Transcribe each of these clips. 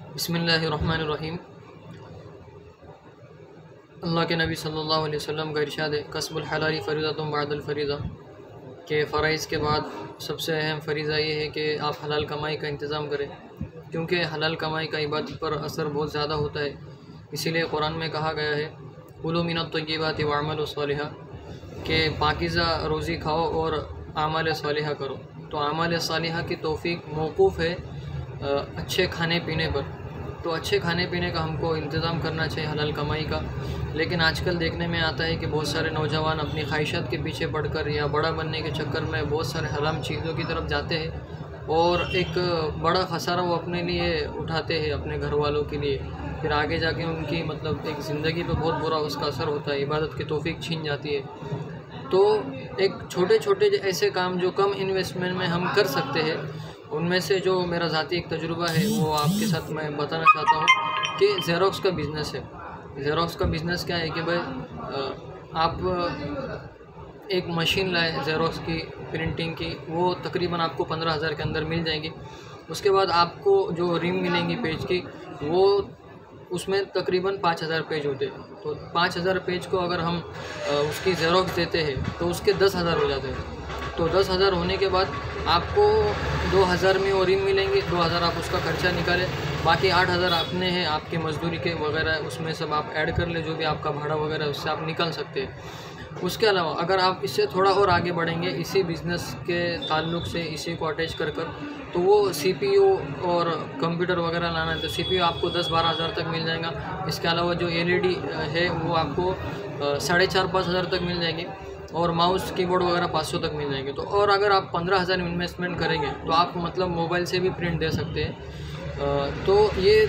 बिस्मिल्लाहिर्रहमानिर्रहीम। अल्लाह के नबी सल्लल्लाहु अलैहि वसल्लम का इरशाद है, कसबुल हलाली फ़रीज़तुम बअदल फ़रीज़ा, के फ़राइज़ के बाद सबसे अहम फ़रीज़ा ये है कि आप हलाल कमाई का इंतज़ाम करें, क्योंकि हलाल कमाई का इबादत पर असर बहुत ज़्यादा होता है। इसीलिए कुरान में कहा गया है, कुलू मिनत तय्यिबाति वअमलु सालिहा, के पाकीज़ा रोज़ी खाओ और आमाल सालिहा करो। तो आमाल सालिहा की तौफ़ीक मौक़ूफ़ है अच्छे खाने पीने पर। तो अच्छे खाने पीने का हमको इंतज़ाम करना चाहिए हलाल कमाई का। लेकिन आजकल देखने में आता है कि बहुत सारे नौजवान अपनी ख्वाहिशात के पीछे पड़कर या बड़ा बनने के चक्कर में बहुत सारे हराम चीज़ों की तरफ जाते हैं और एक बड़ा खसारा वो अपने लिए उठाते हैं, अपने घर वालों के लिए। फिर आगे जाके उनकी मतलब एक ज़िंदगी पे बहुत बुरा उसका असर होता है, इबादत की तौफ़ीक छीन जाती है। तो एक छोटे छोटे ऐसे काम जो कम इन्वेस्टमेंट में हम कर सकते हैं, उनमें से जो मेरा ज़ाती एक तजुर्बा है वो आपके साथ मैं बताना चाहता हूँ कि ज़ेरोक्स का बिज़नेस है। ज़ेरोक्स का बिज़नेस क्या है कि भाई आप एक मशीन लाए ज़ेरोक्स की, प्रिंटिंग की, वो तकरीबन आपको 15,000 के अंदर मिल जाएगी। उसके बाद आपको जो रिम मिलेंगी पेज की, वो उसमें तकरीबन 5,000 पेज होते हैं। तो 5,000 पेज को अगर हम उसकी ज़ेरोक्स देते हैं तो उसके 10,000 हो जाते हैं। तो 10,000 होने के बाद आपको 2,000 में वो रिम मिलेंगे, 2,000 आप उसका खर्चा निकालें, बाकी 8,000 अपने हैं, आपके मजदूरी के वगैरह उसमें सब आप ऐड कर ले, जो भी आपका भाड़ा वगैरह उससे आप निकाल सकते हैं। उसके अलावा अगर आप इससे थोड़ा और आगे बढ़ेंगे इसी बिज़नेस के ताल्लुक़ से, इसी को अटैच कर तो वो CPU और कंप्यूटर वगैरह लाना है तो CPU आपको 10-12 हज़ार तक मिल जाएगा। इसके अलावा जो LED है वो आपको 4,500-5 हज़ार तक मिल जाएगी और माउस कीबोर्ड वगैरह 500 तक मिल जाएंगे। तो और अगर आप 15,000 इन्वेस्टमेंट करेंगे तो आप मतलब मोबाइल से भी प्रिंट दे सकते हैं। तो ये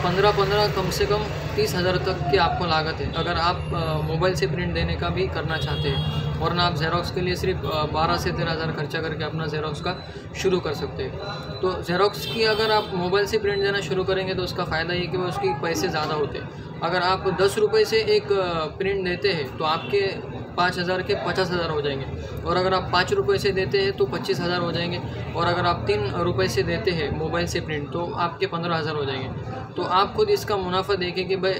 15 कम से कम 30,000 तक की आपको लागत है, अगर आप मोबाइल से प्रिंट देने का भी करना चाहते हैं। और ना आप ज़ेरोक्स के लिए सिर्फ 12 से 13,000 खर्चा करके अपना ज़ेरोक्स का शुरू कर सकते हैं। तो ज़ेरोक्स की अगर आप मोबाइल से प्रिंट देना शुरू करेंगे तो उसका फ़ायदा ये कि वो उसकी पैसे ज़्यादा होते हैं। अगर आप 10 रुपये से एक प्रिंट देते हैं तो आपके 5,000 के 50,000 हो जाएंगे, और अगर आप 5 रुपये से देते हैं तो 25,000 हो जाएंगे, और अगर आप 3 रुपये से देते हैं मोबाइल से प्रिंट तो आपके 15,000 हो जाएंगे। तो आप खुद इसका मुनाफा देखें कि भाई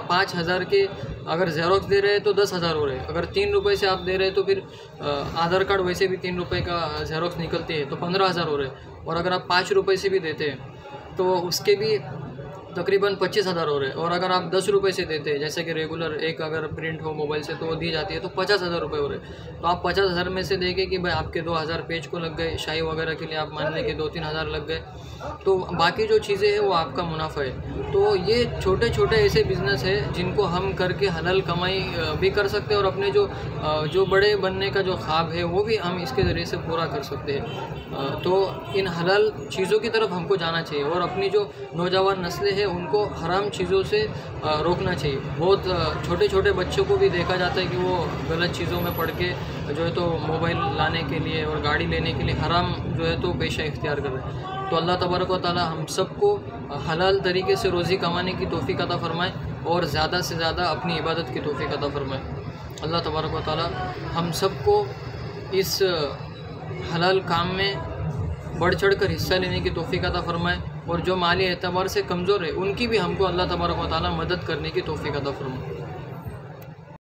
5,000 के अगर ज़ेरोक्स दे रहे हैं तो 10,000 हो रहे हैं, अगर 3 रुपये से आप दे रहे हैं तो फिर आधार कार्ड वैसे भी 3 रुपये का ज़ेरोक्स निकलते हैं तो 15,000 हो रहे हैं, और अगर आप 5 रुपये से भी देते हैं तो उसके भी तकरीबन 25,000 हो रहे हैं। और अगर आप 10 रुपये से देते हैं, जैसे कि रेगुलर एक अगर प्रिंट हो मोबाइल से तो वो दी जाती है, तो 50,000 रुपये हो रहे हैं। तो आप 50,000 में से देखें कि भाई आपके 2,000 पेज को लग गए, शाही वगैरह के लिए आप मान लें कि 2-3 हज़ार लग गए, तो बाकी जो चीज़ें हैं वो आपका मुनाफा है। तो ये छोटे छोटे ऐसे बिज़नेस है जिनको हम करके हलाल कमाई भी कर सकते हैं और अपने जो बड़े बनने का जो ख्वाब है वो भी हम इसके ज़रिए से पूरा कर सकते हैं। तो इन हलाल चीज़ों की तरफ हमको जाना चाहिए और अपनी जो नौजवान नस्लें हैं उनको हराम चीज़ों से रोकना चाहिए। बहुत छोटे छोटे बच्चों को भी देखा जाता है कि वो गलत चीज़ों में पढ़ के जो है तो मोबाइल लाने के लिए और गाड़ी लेने के लिए हराम जो है तो पेशा इख्तियार कर रहे हैं। तो अल्लाह तबारक व तआला हम सबको हलाल तरीके से रोज़ी कमाने की तौफ़ीक अता फ़रमाए और ज़्यादा से ज़्यादा अपनी इबादत की तौफ़ीक अता फ़रमाए। अल्लाह तबारक व तआला हम सबको इस हलाल काम में बढ़ चढ़ कर हिस्सा लेने की तौफ़ीक अता फ़रमाए, और जो माली एतबार से कमज़ोर है उनकी भी हमको अल्लाह तबारक व तआला मदद करने की तौफ़ीक अता फ़रमाए।